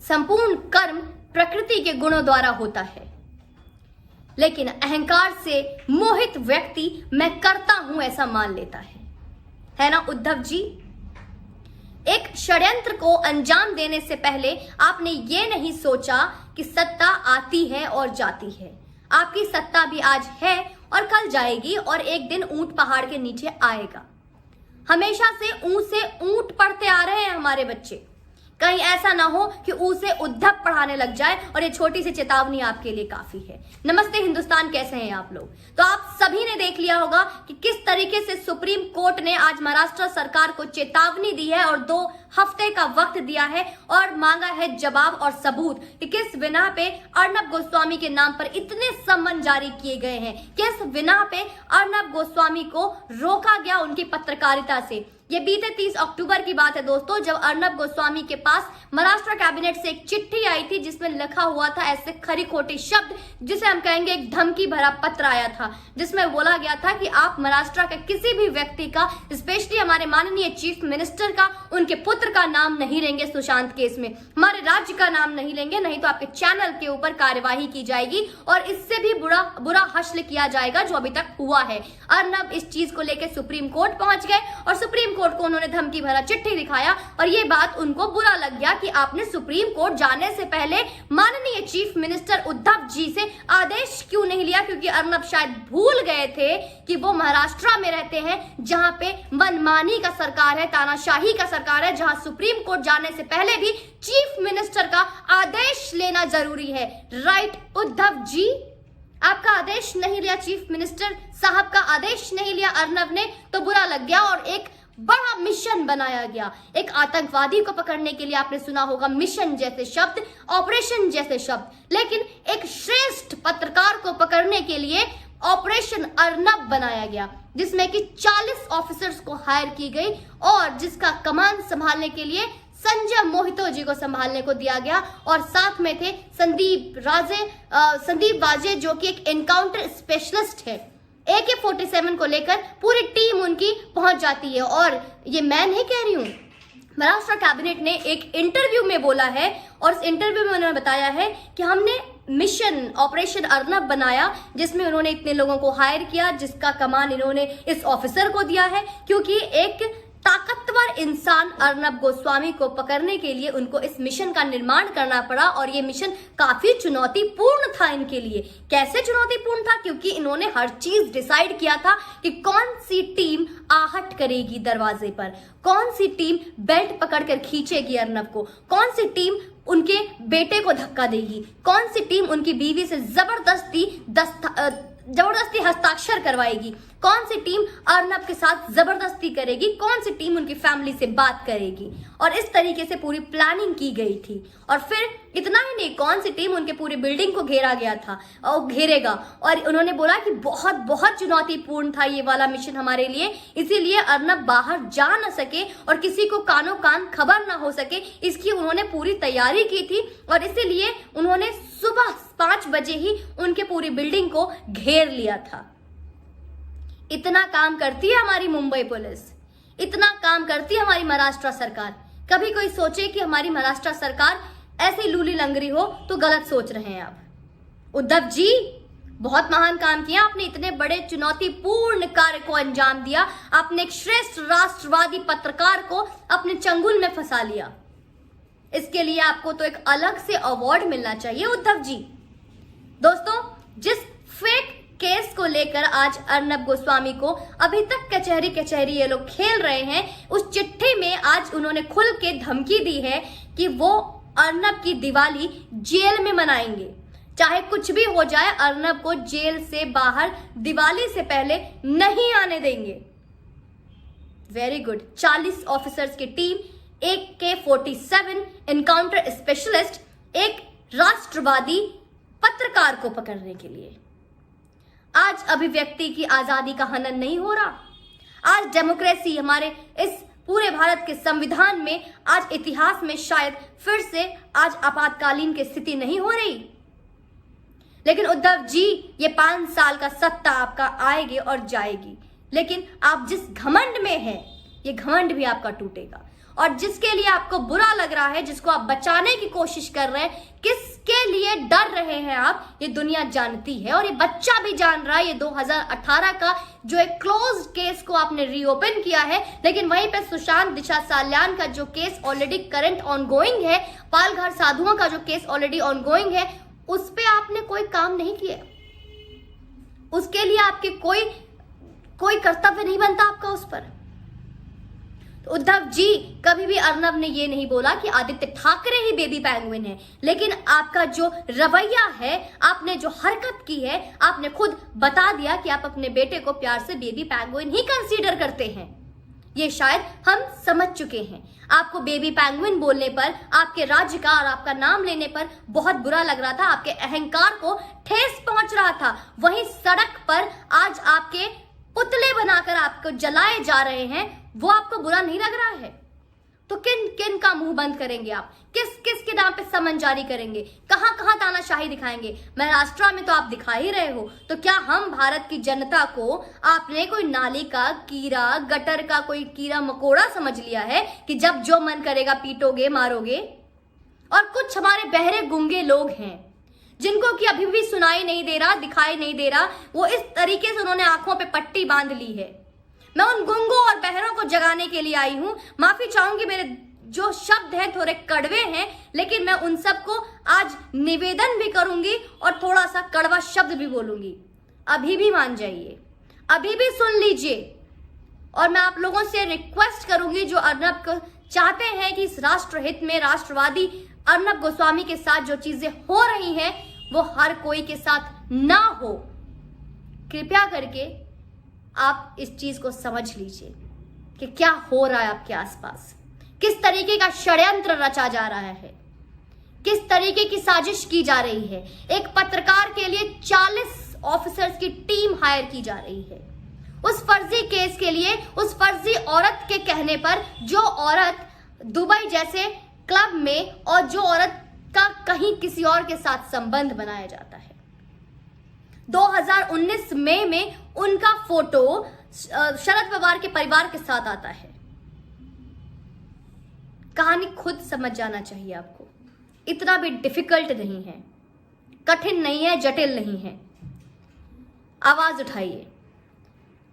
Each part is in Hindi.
संपूर्ण कर्म प्रकृति के गुणों द्वारा होता है, लेकिन अहंकार से मोहित व्यक्ति मैं करता हूं ऐसा मान लेता है ना उद्धव जी। एक षड्यंत्र को अंजाम देने से पहले आपने ये नहीं सोचा कि सत्ता आती है और जाती है। आपकी सत्ता भी आज है और कल जाएगी और एक दिन ऊंट पहाड़ के नीचे आएगा। हमेशा से ऊं से ऊंट पढ़ते आ रहे हैं हमारे बच्चे, कहीं ऐसा ना हो कि ऊ से उद्धव पढ़ाने लग जाए, और ये छोटी सी चेतावनी आपके लिए काफी है। नमस्ते हिंदुस्तान, कैसे हैं आप लोग। तो आप सभी ने देख लिया होगा कि किस तरीके से सुप्रीम कोर्ट ने आज महाराष्ट्र सरकार को चेतावनी दी है और 2 हफ्ते का वक्त दिया है और मांगा है जवाब और सबूत कि किस बिना पे अर्नब गोस्वामी के नाम पर इतने सम्मन जारी किए गए हैं, किस बिना पे अर्नब गोस्वामी को रोका गया उनकी पत्रकारिता से। ये बीते 30 अक्टूबर की बात है दोस्तों, जब अर्नब गोस्वामी के पास महाराष्ट्र कैबिनेट से एक चिट्ठी आई थी जिसमें लिखा हुआ था ऐसे खरी खोटी शब्द, जिसे हम कहेंगे एक धमकी भरा पत्र आया था, जिसमें बोला गया था कि आप महाराष्ट्र के किसी भी व्यक्ति का, स्पेशली हमारे माननीय चीफ मिनिस्टर का, उनके पुत्र का नाम नहीं लेंगे सुशांत केस में, हमारे राज्य का नाम नहीं लेंगे, नहीं तो आपके चैनल के ऊपर कार्यवाही की जाएगी और इससे भी बुरा हश्र किया जाएगा जो अभी तक हुआ है। अर्नब इस चीज को लेकर सुप्रीम कोर्ट पहुंच गए और सुप्रीम कोर्ट को उन्होंने धमकी भरा चिट्ठी दिखाया और ये बात उनको बुरा लग गया कि आपने सुप्रीम कोर्ट जाने से पहले माननीय चीफ मिनिस्टर उद्धव जी से आदेश क्यों नहीं लिया, क्योंकि अर्नब शायद भूल गए थे कि वो महाराष्ट्र में रहते हैं जहां पे मनमानी का सरकार है, तानाशाही का सरकार है, जहां सुप्रीम कोर्ट जाने से पहले भी चीफ मिनिस्टर का आदेश लेना जरूरी है। राइट उद्धव जी, आपका आदेश नहीं लिया, चीफ मिनिस्टर साहब का आदेश नहीं लिया अर्नब ने, तो बुरा लग गया और एक बड़ा मिशन बनाया गया। एक आतंकवादी को पकड़ने के लिए आपने सुना होगा मिशन जैसे शब्द, ऑपरेशन जैसे शब्द, लेकिन एक श्रेष्ठ पत्रकार को पकड़ने के लिए ऑपरेशन अर्नब बनाया गया, जिसमें कि 40 ऑफिसर्स को हायर की गई और जिसका कमान संभालने के लिए संजय मोहितो जी को संभालने को दिया गया और साथ में थे संदीप वाजे जो कि एक एनकाउंटर स्पेशलिस्ट है। AK-47 को लेकर पूरी टीम उनकी पहुंच जाती है और ये मैं नहीं कह रही हूं, महाराष्ट्र कैबिनेट ने एक इंटरव्यू में बोला है और इस इंटरव्यू में उन्होंने बताया है कि हमने मिशन ऑपरेशन अर्नब बनाया जिसमें उन्होंने इतने लोगों को हायर किया, जिसका कमान इन्होंने इस ऑफिसर को दिया है, क्योंकि एक ताकतवर इंसान अर्नब गोस्वामी को पकड़ने के लिए उनको इस मिशन का निर्माण करना पड़ा और ये मिशन काफी चुनौतीपूर्ण था इनके लिए। कैसे चुनौतीपूर्ण था? क्योंकि इन्होंने हर चीज डिसाइड किया था कि कौन सी टीम आहट करेगी दरवाजे पर, कौन सी टीम बेल्ट पकड़कर खींचेगी अर्नब को, कौन सी टीम उनके बेटे को धक्का देगी, कौन सी टीम उनकी बीवी से जबरदस्ती हस्ताक्षर करवाएगी, कौन सी टीम अर्नब के साथ जबरदस्ती करेगी, कौन सी टीम उनकी फैमिली से बात करेगी। और इस तरीके से पूरी प्लानिंग की गई थी। और फिर इतना ही नहीं, कौन सी टीम उनके पूरी बिल्डिंग को घेरा गया था और घेरेगा, और उन्होंने बोला कि बहुत बहुत चुनौतीपूर्ण था ये वाला मिशन हमारे लिए, इसीलिए अर्नब बाहर जा न सके और किसी को कानो कान खबर ना हो सके, इसकी उन्होंने पूरी तैयारी की थी और इसीलिए उन्होंने सुबह 5 बजे ही उनके पूरी बिल्डिंग को घेर लिया था। इतना काम करती है हमारी मुंबई पुलिस, इतना काम करती है हमारी महाराष्ट्र सरकार। कभी कोई सोचे कि हमारी महाराष्ट्र सरकार ऐसी लूली लंगरी हो तो गलत सोच रहे हैं आप। उद्धव जी बहुत महान काम किया आपने, इतने बड़े चुनौतीपूर्ण कार्य को अंजाम दिया। आपने एक श्रेष्ठ राष्ट्रवादी पत्रकार को अपने चंगुल में फंसा लिया। इसके लिए आपको तो एक अलग से अवार्ड मिलना चाहिए उद्धव जी। दोस्तों, जिस फेक केस को लेकर आज अर्नब गोस्वामी को अभी तक कचहरी ये लोग खेल रहे हैं, उस चिट्ठी में आज उन्होंने खुल के धमकी दी है कि वो अर्नब की दिवाली जेल में मनाएंगे, चाहे कुछ भी हो जाए, अर्नब को जेल से बाहर दिवाली से पहले नहीं आने देंगे। Very good. 40 ऑफिसर्स की टीम, AK-47 एनकाउंटर स्पेशलिस्ट, एक राष्ट्रवादी पत्रकार को पकड़ने के लिए। आज अभिव्यक्ति की आजादी का हनन नहीं हो रहा। आज डेमोक्रेसी हमारे इस पूरे भारत के संविधान में, आज इतिहास में शायद फिर से आज आपातकालीन की स्थिति नहीं हो रही। लेकिन उद्धव जी, ये 5 साल का सत्ता आपका आएगी और जाएगी, लेकिन आप जिस घमंड में हैं, ये घमंड भी आपका टूटेगा। और जिसके लिए आपको बुरा लग रहा है, जिसको आप बचाने की कोशिश कर रहे हैं, किसके लिए डर रहे हैं आप, ये दुनिया जानती है और ये बच्चा भी जान रहा है। ये 2018 का जो एक क्लोज केस को आपने रीओपन किया है, लेकिन वहीं पे सुशांत दिशा साल्यान का जो केस ऑलरेडी करंट ऑनगोइंग है, पालघर साधुओं का जो केस ऑलरेडी ऑनगोइंग है, उस पे आपने कोई काम नहीं किया। उसके लिए आपके कोई कर्तव्य नहीं बनता आपका उस पर। तो उद्धव जी, कभी भी अर्नब ने ये नहीं बोला कि आदित्य ठाकरे ही बेबी पेंगुइन है, लेकिन आपका जो रवैया है, आपने जो हरकत की है, आपने खुद बता दिया कि आप अपने बेटे को प्यार से बेबी पेंगुइन ही कंसीडर करते हैं। ये शायद हम समझ चुके हैं। आपको बेबी पेंगुइन बोलने पर, आपके राज्य का और आपका नाम लेने पर बहुत बुरा लग रहा था, आपके अहंकार को ठेस पहुंच रहा था। वहीं सड़क पर आज आपके पुतले बनाकर आपको जलाए जा रहे हैं, वो आपको बुरा नहीं लग रहा है? तो किन किन का मुंह बंद करेंगे आप? किस किस के नाम पे समन जारी करेंगे? कहां कहां तानाशाही दिखाएंगे? महाराष्ट्र में तो आप दिखा ही रहे हो। तो क्या हम भारत की जनता को आपने कोई नाली का कीड़ा, गटर का कोई कीड़ा मकोड़ा समझ लिया है कि जब जो मन करेगा पीटोगे, मारोगे? और कुछ हमारे बहरे गूंगे लोग हैं जिनको कि अभी भी सुनाई नहीं दे रहा, दिखाई नहीं दे रहा, वो इस तरीके से उन्होंने आंखों पे पट्टी बांध ली है। मैं उन गूंगों और बहरों को जगाने के लिए आई हूं। माफी चाहूंगी, मेरे जो शब्द हैं थोड़े कड़वे हैं, लेकिन मैं उन सबको आज निवेदन भी करूंगी और थोड़ा सा कड़वा शब्द भी बोलूंगी। अभी भी मान जाइए, अभी भी सुन लीजिए। और मैं आप लोगों से रिक्वेस्ट करूंगी जो अर्नब को चाहते हैं कि इस राष्ट्रहित में राष्ट्रवादी अर्नब गोस्वामी के साथ जो चीजें हो रही हैं वो हर कोई के साथ ना हो, कृपया करके आप इस चीज को समझ लीजिए कि क्या हो रहा है आपके आसपास, किस तरीके का षड्यंत्र रचा जा रहा है, किस तरीके की साजिश की जा रही है। एक पत्रकार के लिए 40 ऑफिसर्स की टीम हायर की जा रही है उस फर्जी केस के लिए, उस फर्जी औरत के कहने पर, जो औरत दुबई जैसे क्लब में और जो औरत का कहीं किसी और के साथ संबंध बनाया जाता है। 2019 मई में उनका फोटो शरद पवार के परिवार के साथ आता है। कहानी खुद समझ जाना चाहिए आपको। इतना भी डिफिकल्ट नहीं है, कठिन नहीं है, जटिल नहीं है। आवाज उठाइए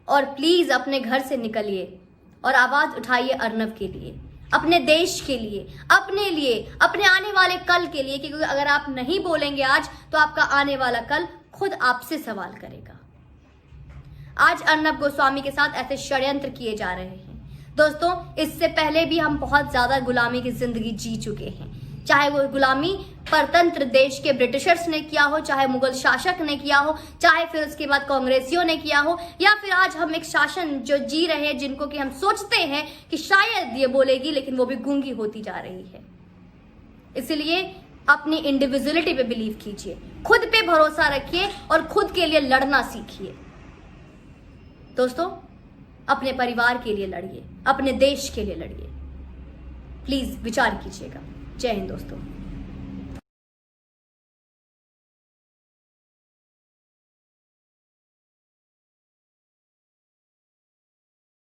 और प्लीज अपने घर से निकलिए और आवाज उठाइए अर्नब के लिए, अपने देश के लिए, अपने लिए, अपने आने वाले कल के लिए। क्योंकि अगर आप नहीं बोलेंगे आज, तो आपका आने वाला कल खुद आपसे सवाल करेगा। आज अर्नब गोस्वामी के साथ ऐसे षड्यंत्र किए जा रहे हैं। दोस्तों, इससे पहले भी हम बहुत ज्यादा गुलामी की जिंदगी जी चुके हैं, चाहे वो गुलामी परतंत्र देश के ब्रिटिशर्स ने किया हो, चाहे मुगल शासक ने किया हो, चाहे फिर उसके बाद कांग्रेसियों ने किया हो, या फिर आज हम एक शासन जो जी रहे हैं जिनको कि हम सोचते हैं कि शायद ये बोलेगी, लेकिन वो भी गूंगी होती जा रही है। इसलिए अपनी इंडिविजुअलिटी पे बिलीव कीजिए, खुद पे भरोसा रखिए और खुद के लिए लड़ना सीखिए। दोस्तों, अपने परिवार के लिए लड़िए, अपने देश के लिए लड़िए। प्लीज विचार कीजिएगा। जय हिंद दोस्तों।